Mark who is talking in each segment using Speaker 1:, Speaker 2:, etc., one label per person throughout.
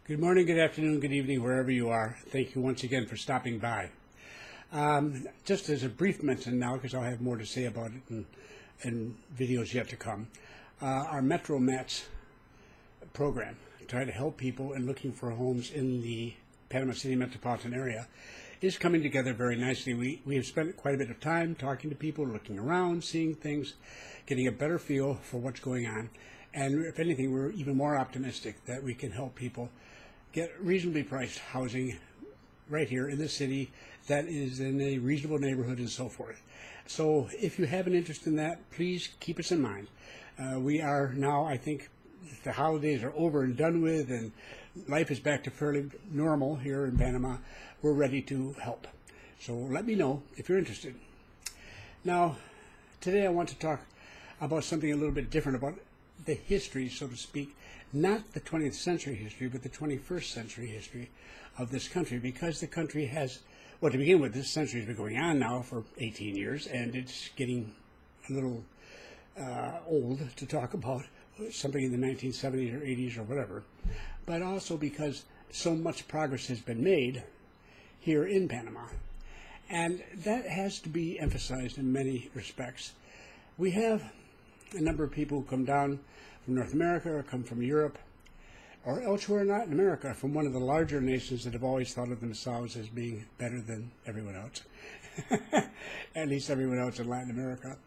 Speaker 1: Good morning, good afternoon, good evening, wherever you are. Thank you once again for stopping by. Just as a brief mention now, because I'll have more to say about it in videos yet to come, our Metro Mats program, try to help people in looking for homes in the Panama City metropolitan area, is coming together very nicely. We have spent quite a bit of time talking to people, looking around, seeing things, getting a better feel for what's going on. And if anything, we're even more optimistic that we can help people get reasonably priced housing right here in the city that is in a reasonable neighborhood and so forth. So if you have an interest in that, please keep us in mind. We are now, I think, the holidays are over and done with and life is back to fairly normal here in Panama. We're ready to help. So let me know if you're interested. Now, today I want to talk about something a little bit different, about the history, so to speak, not the 20th century history, but the 21st century history of this country, because the country has, well, to begin with, this century has been going on now for 18 years, and it's getting a little old to talk about something in the 1970s or 80s or whatever, but also because so much progress has been made here in Panama. And that has to be emphasized in many respects. We have a number of people who come down from North America or come from Europe or elsewhere, not in America, from one of the larger nations that have always thought of themselves as being better than everyone else, at least everyone else in Latin America,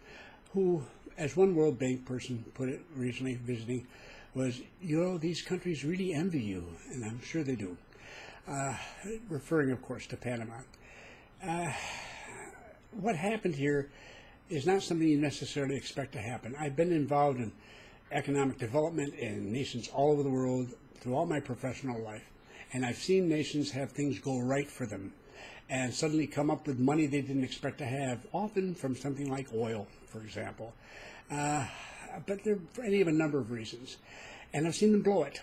Speaker 1: who, as one World Bank person put it recently visiting, was, these countries really envy you, and I'm sure they do, referring, of course, to Panama. What happened here is not something you necessarily expect to happen. I've been involved in economic development in nations all over the world throughout my professional life, and I've seen nations have things go right for them and suddenly come up with money they didn't expect to have, often from something like oil, for example, but for any of a number of reasons. And I've seen them blow it.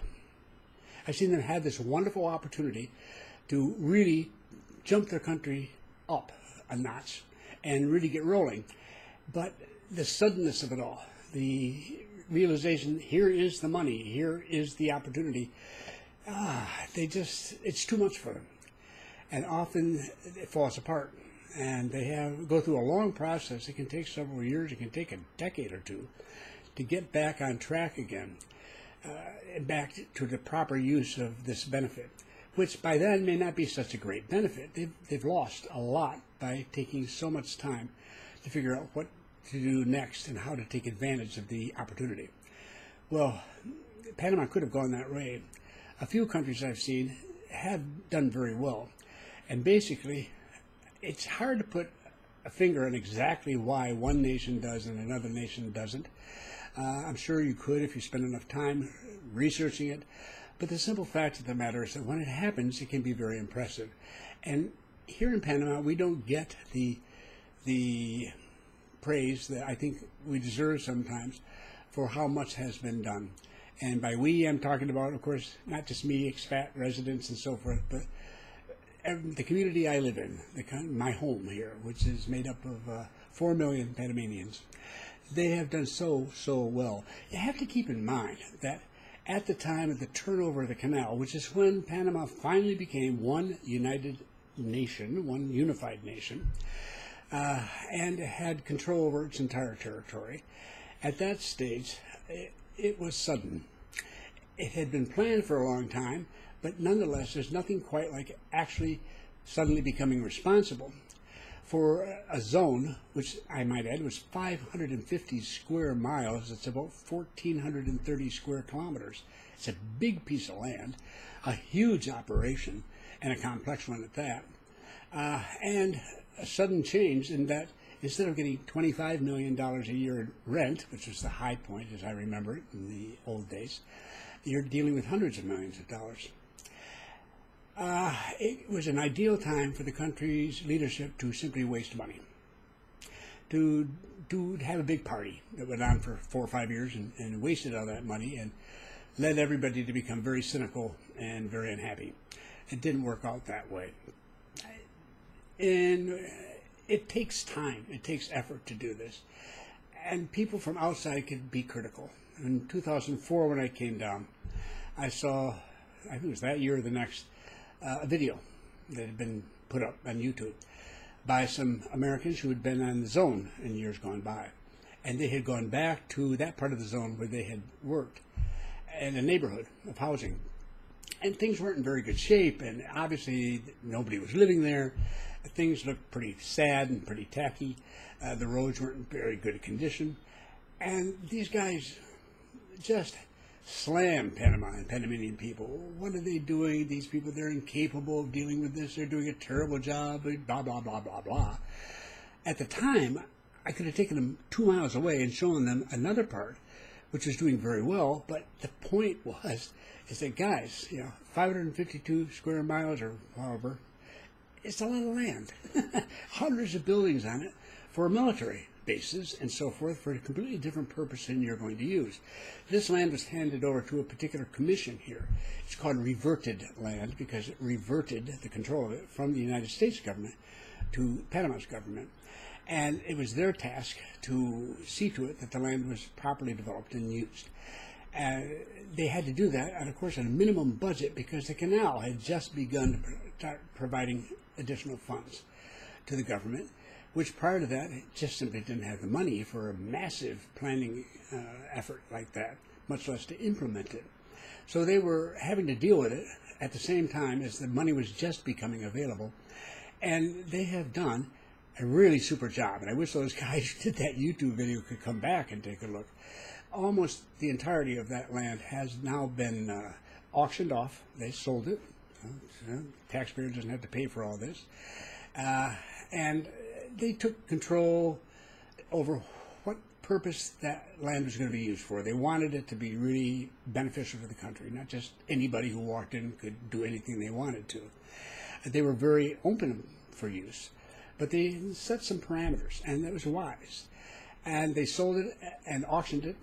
Speaker 1: I've seen them have this wonderful opportunity to really jump their country up a notch and really get rolling. But the suddenness of it all, the realization, here is the money, here is the opportunity, it's too much for them. And often it falls apart. And they go through a long process. It can take several years, it can take a decade or two to get back on track again, and back to the proper use of this benefit, which by then may not be such a great benefit. They've lost a lot by taking so much time to figure out what to do next and how to take advantage of the opportunity. Well, Panama could have gone that way. A few countries I've seen have done very well. And basically, it's hard to put a finger on exactly why one nation does and another nation doesn't. I'm sure you could if you spend enough time researching it. But the simple fact of the matter is that when it happens, it can be very impressive. And here in Panama, we don't get the praise that I think we deserve sometimes for how much has been done. And by we, I'm talking about, of course, not just me, expat residents and so forth, but the community I live in, my home here, which is made up of 4 million Panamanians. They have done so well. You have to keep in mind that at the time of the turnover of the canal, which is when Panama finally became one united nation, one unified nation, and had control over its entire territory. At that stage, it was sudden. It had been planned for a long time, but nonetheless, there's nothing quite like actually suddenly becoming responsible for a zone, which I might add was 550 square miles. It's about 1,430 square kilometers. It's a big piece of land, a huge operation, and a complex one at that. And a sudden change in that instead of getting $25 million a year in rent, which was the high point as I remember it in the old days, you're dealing with hundreds of millions of dollars. It was an ideal time for the country's leadership to simply waste money, to have a big party that went on for 4 or 5 years and wasted all that money and led everybody to become very cynical and very unhappy. It didn't work out that way. And it takes time, it takes effort to do this. And people from outside could be critical. In 2004, when I came down, I saw I think it was that year or the next, a video that had been put up on YouTube by some Americans who had been on the zone in years gone by. And they had gone back to that part of the zone where they had worked in a neighborhood of housing. And things weren't in very good shape, and obviously nobody was living there. Things looked pretty sad and pretty tacky. The roads weren't in very good condition. And these guys just slammed Panama and Panamanian people. What are they doing? These people, they're incapable of dealing with this. They're doing a terrible job, blah, blah, blah, blah, blah. At the time, I could have taken them 2 miles away and shown them another part, which was doing very well. But the point is that, guys, 552 square miles or however, it's a lot of land. Hundreds of buildings on it for military bases and so forth for a completely different purpose than you're going to use. This land was handed over to a particular commission here. It's called reverted land because it reverted the control of it from the United States government to Panama's government. And it was their task to see to it that the land was properly developed and used. They had to do that, and of course, on a minimum budget because the canal had just begun to start providing additional funds to the government, which prior to that just simply didn't have the money for a massive planning effort like that, much less to implement it. So they were having to deal with it at the same time as the money was just becoming available, and they have done a really super job. And I wish those guys who did that YouTube video could come back and take a look. Almost the entirety of that land has now been auctioned off. They sold it. Taxpayer doesn't have to pay for all this. And they took control over what purpose that land was going to be used for. They wanted it to be really beneficial to the country, not just anybody who walked in could do anything they wanted to. They were very open for use, but they set some parameters, and that was wise. And they sold it and auctioned it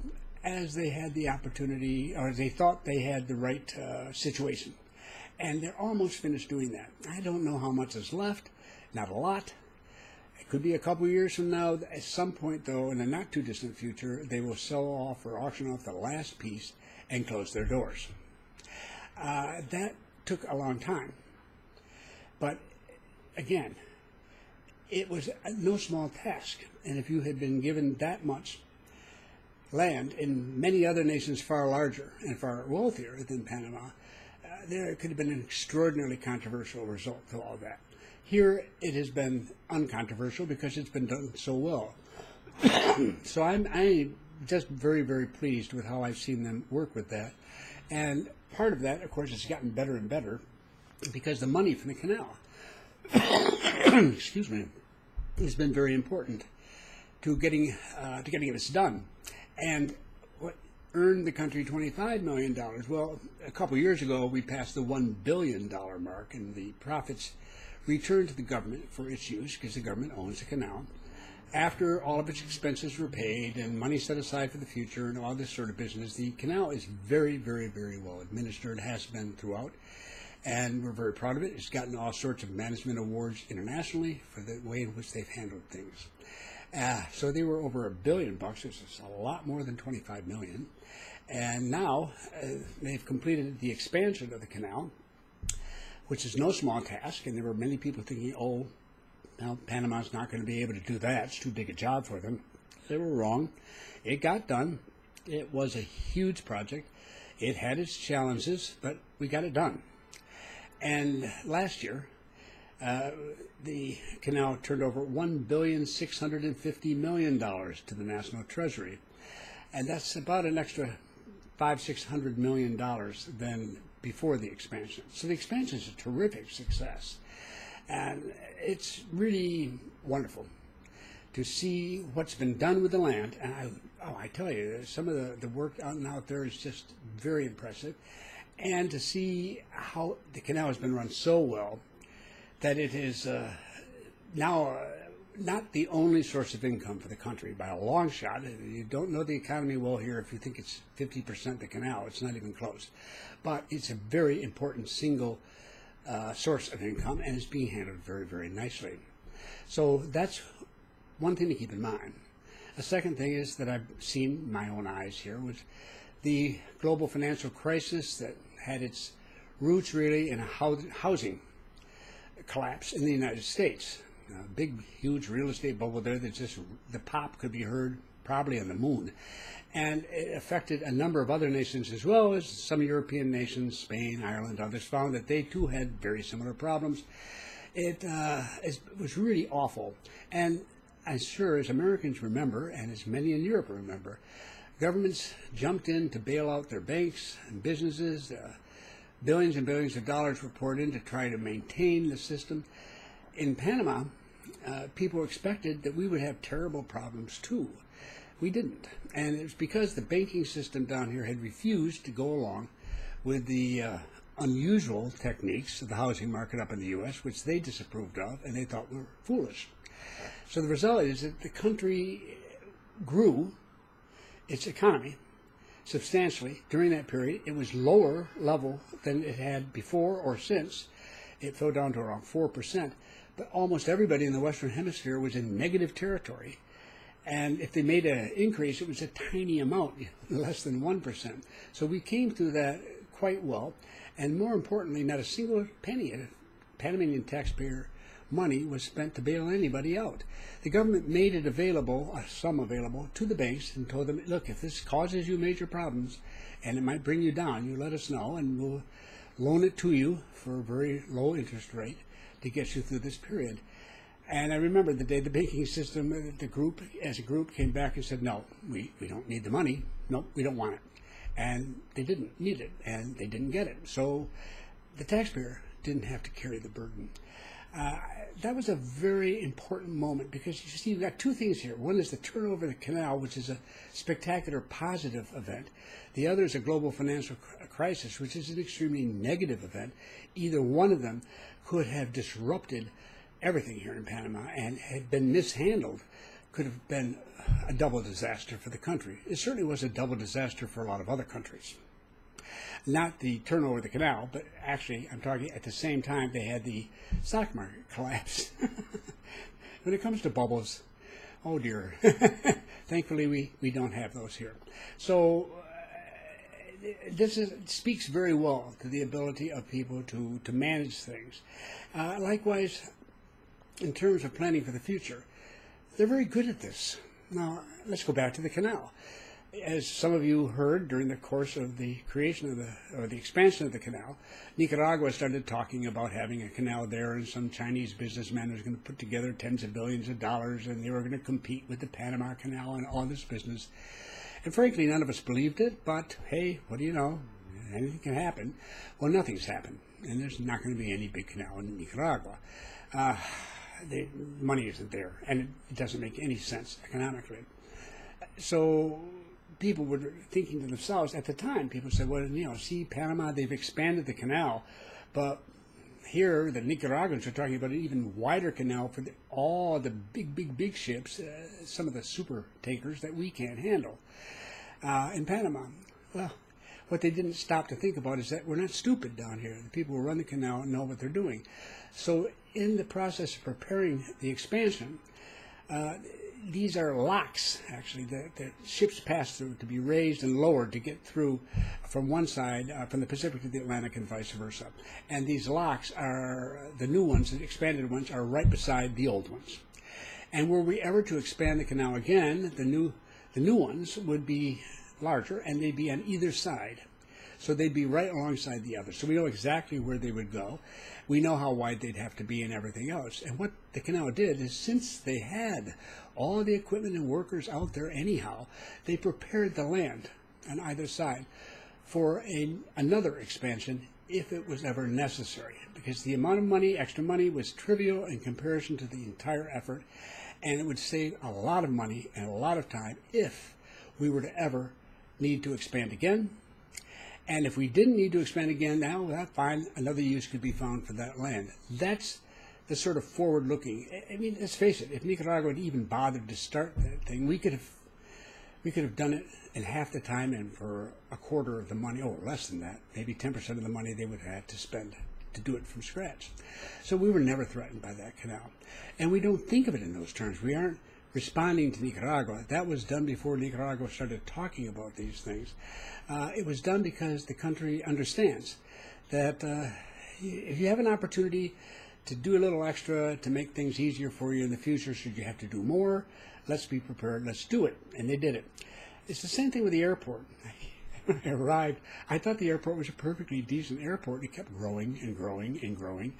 Speaker 1: as they had the opportunity, or as they thought they had the right situation. And they're almost finished doing that. I don't know how much is left, not a lot. It could be a couple years from now. At some point, though, in the not too distant future, they will sell off or auction off the last piece and close their doors. That took a long time. But again, it was no small task. And if you had been given that much land in many other nations far larger and far wealthier than Panama, there could have been an extraordinarily controversial result to all that. Here it has been uncontroversial because it's been done so well. So I'm just very, very pleased with how I've seen them work with that. And part of that, of course, has gotten better and better because the money from the canal, excuse me, has been very important to getting this done. And what earned the country $25 million? Well, a couple years ago, we passed the $1 billion mark, and the profits returned to the government for its use, because the government owns the canal, after all of its expenses were paid and money set aside for the future and all this sort of business. The canal is very, very, very well administered, has been throughout, and we're very proud of it. It's gotten all sorts of management awards internationally for the way in which they've handled things. So they were over $1 billion, which is a lot more than $25 million. And now they've completed the expansion of the canal, which is no small task. And there were many people thinking, oh, now Panama's not going to be able to do that. It's too big a job for them. They were wrong. It got done. It was a huge project. It had its challenges, but we got it done. And last year, the canal turned over $1,650 million to the National Treasury. And that's about an extra $500–600 million than before the expansion. So the expansion is a terrific success. And it's really wonderful to see what's been done with the land. And I tell you, some of the work out there is just very impressive. And to see how the canal has been run so well that it is now not the only source of income for the country by a long shot. You don't know the economy well here if you think it's 50% the canal. It's not even close. But it's a very important single source of income, and it's being handled very, very nicely. So that's one thing to keep in mind. A second thing is that I've seen my own eyes here was the global financial crisis that had its roots really in a housing collapse in the United States. A big, huge real estate bubble there that just, the pop could be heard probably on the moon. And it affected a number of other nations as well as some European nations, Spain, Ireland, others, found that they too had very similar problems. It was really awful. And I'm sure as Americans remember, and as many in Europe remember, governments jumped in to bail out their banks and businesses. Billions and billions of dollars were poured in to try to maintain the system. In Panama, people expected that we would have terrible problems too. We didn't. And it was because the banking system down here had refused to go along with the unusual techniques of the housing market up in the U.S., which they disapproved of and they thought were foolish. So the result is that the country grew its economy substantially during that period. It was lower level than it had before or since. It fell down to around 4%. But almost everybody in the Western Hemisphere was in negative territory. And if they made an increase, it was a tiny amount, less than 1%. So we came through that quite well. And more importantly, not a single penny of Panamanian taxpayer money was spent to bail anybody out. The government made it available, a sum available, to the banks and told them, look, if this causes you major problems and it might bring you down, you let us know and we'll loan it to you for a very low interest rate to get you through this period. And I remember the day the banking system, the group, as a group, came back and said, no, we don't need the money. No, we don't want it. And they didn't need it, and they didn't get it. So the taxpayer didn't have to carry the burden. That was a very important moment because you see, you've got two things here. One is the turnover of the canal, which is a spectacular positive event. The other is a global financial crisis, which is an extremely negative event. Either one of them could have disrupted everything here in Panama and had been mishandled, could have been a double disaster for the country. It certainly was a double disaster for a lot of other countries. Not the turnover of the canal, but actually, I'm talking at the same time they had the stock market collapse. When it comes to bubbles, oh dear. Thankfully, we don't have those here. So this speaks very well to the ability of people to manage things. Likewise, in terms of planning for the future, they're very good at this. Now, let's go back to the canal. As some of you heard during the course of the creation of the expansion of the canal, Nicaragua started talking about having a canal there, and some Chinese businessman was going to put together tens of billions of dollars, and they were going to compete with the Panama Canal and all this business. And frankly, none of us believed it, but hey, what do you know? Anything can happen. Well, nothing's happened, and there's not going to be any big canal in Nicaragua. The money isn't there, and it doesn't make any sense economically. So people were thinking to themselves at the time, people said, well, see, Panama, they've expanded the canal, but here the Nicaraguans are talking about an even wider canal for all the big ships, some of the super tankers that we can't handle in Panama. Well, what they didn't stop to think about is that we're not stupid down here. The people who run the canal know what they're doing. So in the process of preparing the expansion, these are locks, actually, that ships pass through to be raised and lowered to get through from one side, from the Pacific to the Atlantic and vice versa. And these locks are, the new ones, the expanded ones, are right beside the old ones. And were we ever to expand the canal again, the new ones would be larger, and they'd be on either side. So they'd be right alongside the other. So we know exactly where they would go. We know how wide they'd have to be and everything else. And what the canal did is, since they had all the equipment and workers out there anyhow, they prepared the land on either side for another expansion if it was ever necessary. Because the amount of money, extra money, was trivial in comparison to the entire effort, and it would save a lot of money and a lot of time if we were to ever need to expand again. And if we didn't need to expand again, now that's fine, another use could be found for that land. That's the sort of forward-looking. I mean, let's face it, if Nicaragua had even bothered to start that thing, we could have done it in half the time and for a quarter of the money, or less than that, maybe 10% of the money they would have had to spend to do it from scratch. So we were never threatened by that canal. And we don't think of it in those terms. We aren't responding to Nicaragua. That was done before Nicaragua started talking about these things. It was done because the country understands that if you have an opportunity to do a little extra to make things easier for you in the future, should you have to do more, let's be prepared, let's do it. And they did it. It's the same thing with the airport. When I arrived, I thought the airport was a perfectly decent airport. It kept growing and growing and growing.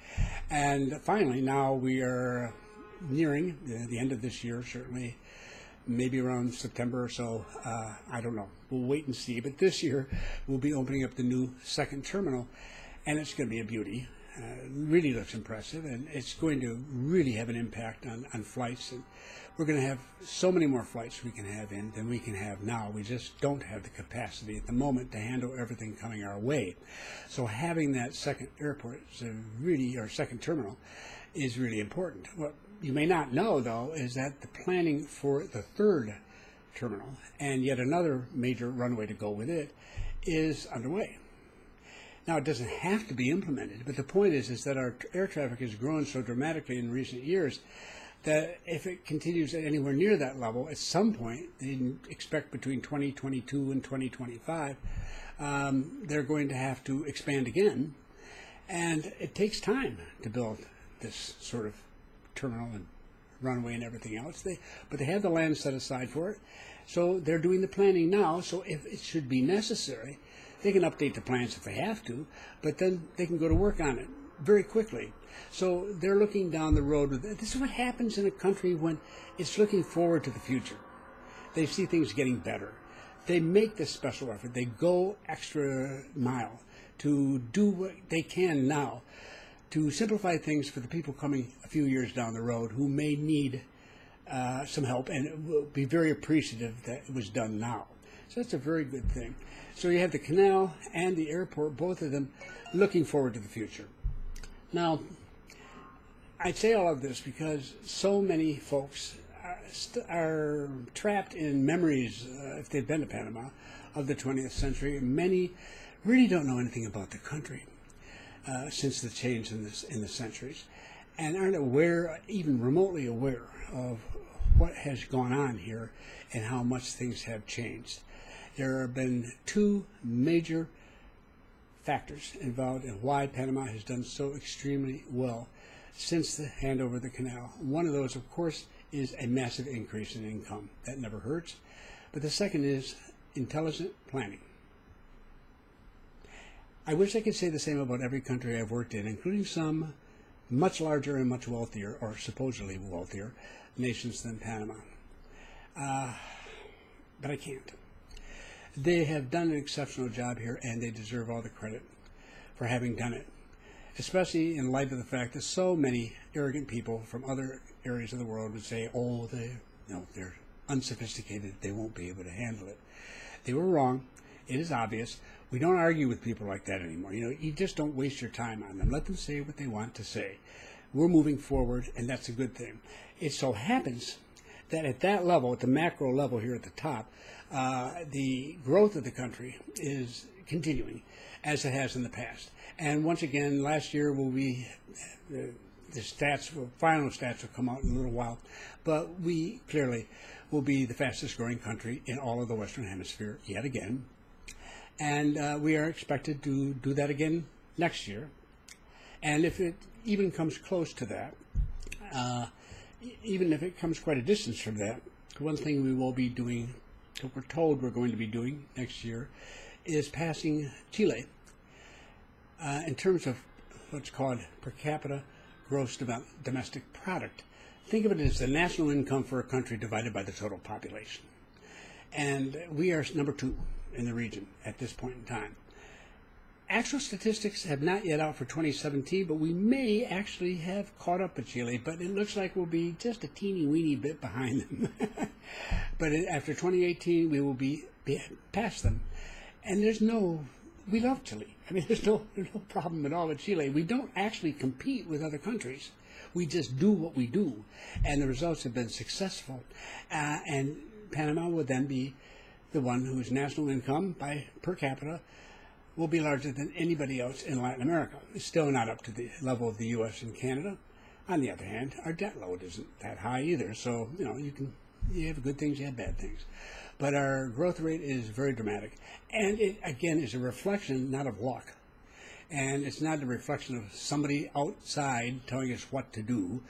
Speaker 1: And finally, now we are nearing the end of this year, certainly, maybe around September or so. I don't know. We'll wait and see. But this year, we'll be opening up the new second terminal, and it's going to be a beauty. Really looks impressive, and it's going to really have an impact on flights. And we're going to have so many more flights we can have in than we can have now. We just don't have the capacity at the moment to handle everything coming our way. So having that second airport or second terminal is really important. What you may not know, though, is that the planning for the third terminal and yet another major runway to go with it is underway. Now, it doesn't have to be implemented, but the point is that our air traffic has grown so dramatically in recent years that if it continues at anywhere near that level, at some point, they expect between 2022 and 2025, they're going to have to expand again. And it takes time to build this sort of terminal and runway and everything else. But they have the land set aside for it. So they're doing the planning now. So if it should be necessary, they can update the plans if they have to, but then they can go to work on it very quickly. So they're looking down the road. This is what happens in a country when it's looking forward to the future. They see things getting better. They make this special effort. They go extra mile to do what they can now to simplify things for the people coming a few years down the road who may need some help, and will be very appreciative that it was done now. So that's a very good thing. So you have the canal and the airport, both of them looking forward to the future. Now, I say all of this because so many folks are trapped in memories, if they've been to Panama, of the 20th century. Many really don't know anything about the country since the change in the centuries, and aren't aware, even remotely aware, of what has gone on here and how much things have changed. There have been two major factors involved in why Panama has done so extremely well since the handover of the canal. One of those, of course, is a massive increase in income. That never hurts. But the second is intelligent planning. I wish I could say the same about every country I've worked in, including some much larger and much wealthier, or supposedly wealthier, nations than Panama. But I can't. They have done an exceptional job here, and they deserve all the credit for having done it, especially in light of the fact that so many arrogant people from other areas of the world would say, oh, they're unsophisticated, they won't be able to handle it. They were wrong. It is obvious. We don't argue with people like that anymore. You just don't waste your time on them. Let them say what they want to say. We're moving forward, and that's a good thing. It so happens that at that level, at the macro level here at the top, the growth of the country is continuing as it has in the past. And once again, last year will be, the final stats will come out in a little while, but we clearly will be the fastest growing country in all of the Western Hemisphere yet again. And we are expected to do that again next year. And if it even comes close to that, even if it comes quite a distance from that, one thing we will be doing, we're told we're going to be doing next year, is passing Chile in terms of what's called per capita gross domestic product. Think of it as the national income for a country divided by the total population. And we are number 2 in the region at this point in time. Actual statistics have not yet out for 2017, but we may actually have caught up with Chile, but it looks like we'll be just a teeny-weeny bit behind them. But after 2018, we will be past them. And we love Chile. I mean, there's no problem at all with Chile. We don't actually compete with other countries. We just do what we do, and the results have been successful. And Panama would then be the one whose national income per capita will be larger than anybody else in Latin America. It's still not up to the level of the U.S. and Canada. On the other hand, our debt load isn't that high either. So, you have good things, you have bad things. But our growth rate is very dramatic. And it, again, is a reflection not of luck. And it's not a reflection of somebody outside telling us what to do,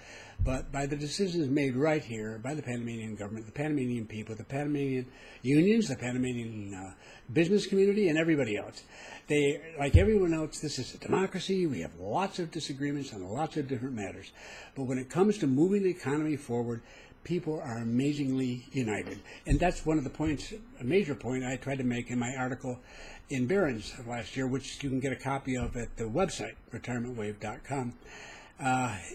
Speaker 1: but by the decisions made right here by the Panamanian government, the Panamanian people, the Panamanian unions, the Panamanian business community, and everybody else. They, like everyone else, this is a democracy. We have lots of disagreements on lots of different matters. But when it comes to moving the economy forward, people are amazingly united. And that's one of the points, a major point I tried to make in my article in Barron's last year, which you can get a copy of at the website, retirementwave.com,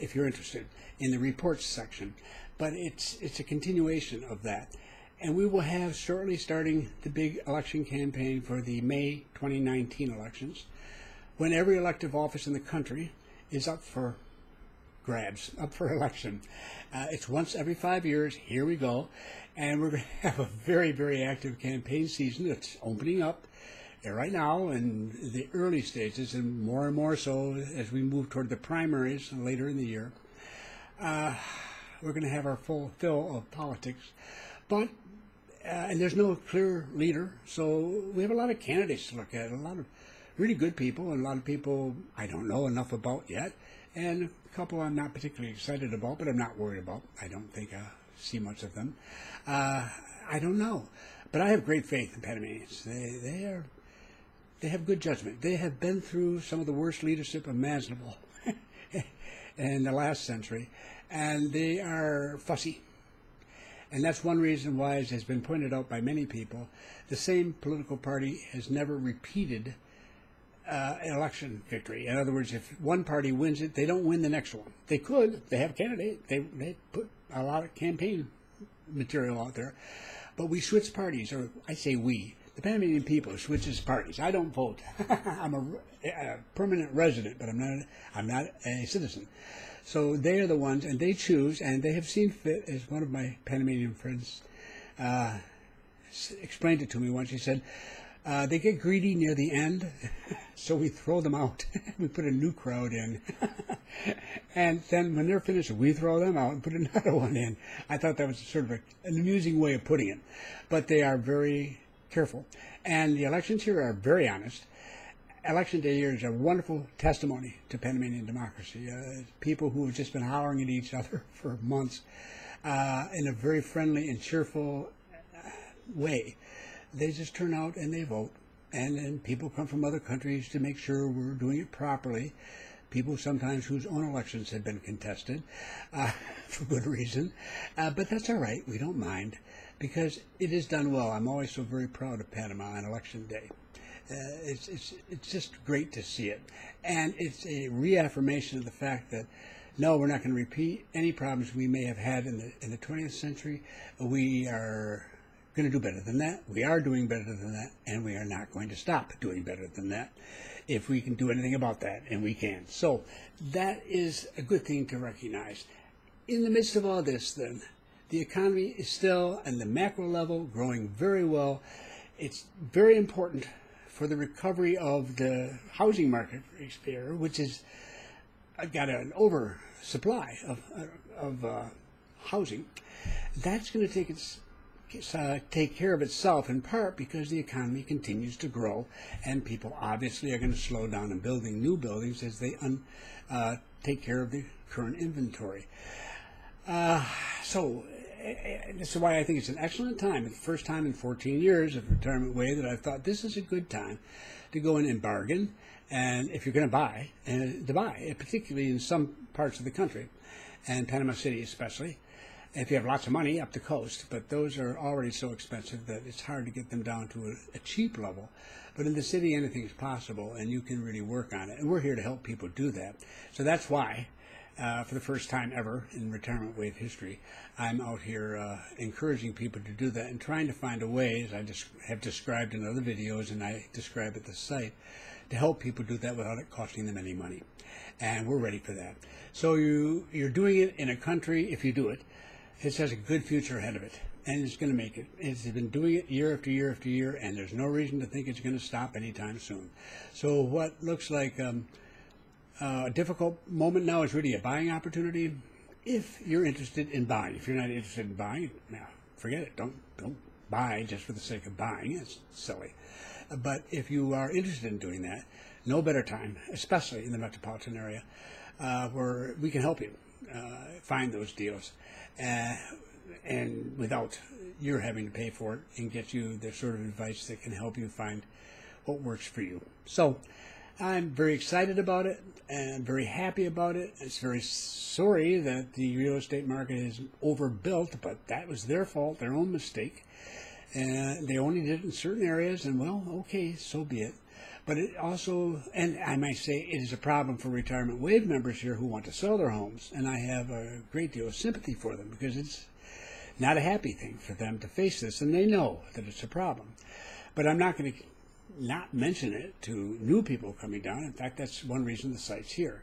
Speaker 1: if you're interested, in the reports section. But it's a continuation of that. And we will have shortly starting the big election campaign for the May 2019 elections, when every elective office in the country is up for grabs, up for election. It's once every 5 years. Here we go. And we're going to have a very, very active campaign season that's opening up right now in the early stages, and more so as we move toward the primaries later in the year. We're going to have our full fill of politics. But and there's no clear leader, so we have a lot of candidates to look at, a lot of really good people, and a lot of people I don't know enough about yet, and a couple I'm not particularly excited about, but I'm not worried about. I don't think I'll see much of them. I don't know, but I have great faith in Panamanians. They have good judgment. They have been through some of the worst leadership imaginable in the last century, and they are fussy. And that's one reason why, as has been pointed out by many people, the same political party has never repeated an election victory. In other words, if one party wins it, they don't win the next one. They could. They have a candidate. They put a lot of campaign material out there. But we switch parties, or I say we. The Panamanian people switches parties. I don't vote. I'm a permanent resident, but I'm not a citizen. So they are the ones, and they choose, and they have seen fit, as one of my Panamanian friends explained it to me once. He said, they get greedy near the end, so we throw them out. We put a new crowd in. And then when they're finished, we throw them out and put another one in. I thought that was sort of an amusing way of putting it. But they are very careful. And the elections here are very honest. Election day here is a wonderful testimony to Panamanian democracy. People who have just been hollering at each other for months in a very friendly and cheerful way. They just turn out and they vote. And then people come from other countries to make sure we're doing it properly. People sometimes whose own elections have been contested for good reason. But that's all right. We don't mind because it is done well. I'm always so very proud of Panama on election day. It's just great to see it. And it's a reaffirmation of the fact that, no, we're not going to repeat any problems we may have had in the 20th century. We are going to do better than that. We are doing better than that, and we are not going to stop doing better than that if we can do anything about that, and we can. So that is a good thing to recognize. In the midst of all this, then, the economy is still, on the macro level, growing very well. It's very important for the recovery of the housing market here, which has got an oversupply of housing. That's going to take care of itself in part because the economy continues to grow, and people obviously are going to slow down in building new buildings as they take care of the current inventory. So this is why I think it's an excellent time, the first time in 14 years of Retirement Wave that I thought this is a good time to go in and bargain, and if you're going to buy, particularly in some parts of the country, and Panama City especially, if you have lots of money up the coast, but those are already so expensive that it's hard to get them down to a cheap level. But in the city, anything's possible, and you can really work on it, and we're here to help people do that. So that's why, for the first time ever in Retirement Wave history, I'm out here encouraging people to do that and trying to find a way, as I have described in other videos and I describe at the site, to help people do that without it costing them any money. And we're ready for that. So you're doing it in a country, if you do it, it has a good future ahead of it, and it's going to make it. It's been doing it year after year after year, and there's no reason to think it's going to stop anytime soon. So what looks like a difficult moment now is really a buying opportunity. If you're interested in buying, if you're not interested in buying, now forget it. Don't buy just for the sake of buying. It's silly. But if you are interested in doing that, no better time, especially in the metropolitan area, where we can help you find those deals, and without you're having to pay for it, and get you the sort of advice that can help you find what works for you. So I'm very excited about it and very happy about it. It's very sorry that the real estate market is overbuilt, but that was their fault, their own mistake. And they only did it in certain areas, and well, okay, so be it. But it also, and I might say, it is a problem for retirement wave members here who want to sell their homes, and I have a great deal of sympathy for them, because it's not a happy thing for them to face this, and they know that it's a problem. But I'm not going to not mention it to new people coming down. In fact, that's one reason the site's here,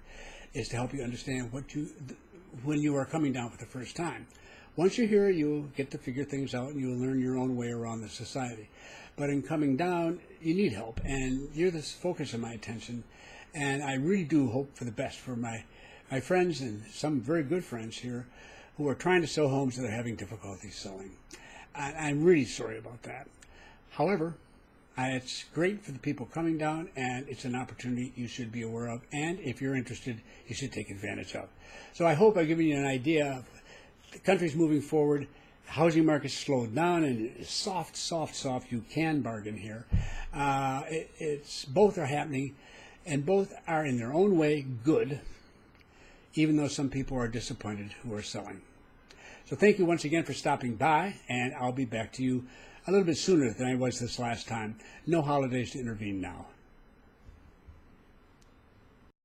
Speaker 1: is to help you understand when you are coming down for the first time. Once you're here, you'll get to figure things out, and you'll learn your own way around the society. But in coming down, you need help, and you're the focus of my attention. And I really do hope for the best for my friends, and some very good friends here, who are trying to sell homes that are having difficulty selling. I'm really sorry about that. However, it's great for the people coming down, and it's an opportunity you should be aware of. And if you're interested, you should take advantage of. So I hope I've given you an idea of the country's moving forward. The housing market's slowed down, and it's soft. You can bargain here. It's both are happening, and both are in their own way good, even though some people are disappointed who are selling. So thank you once again for stopping by, and I'll be back to you a little bit sooner than I was this last time. No holidays to intervene now.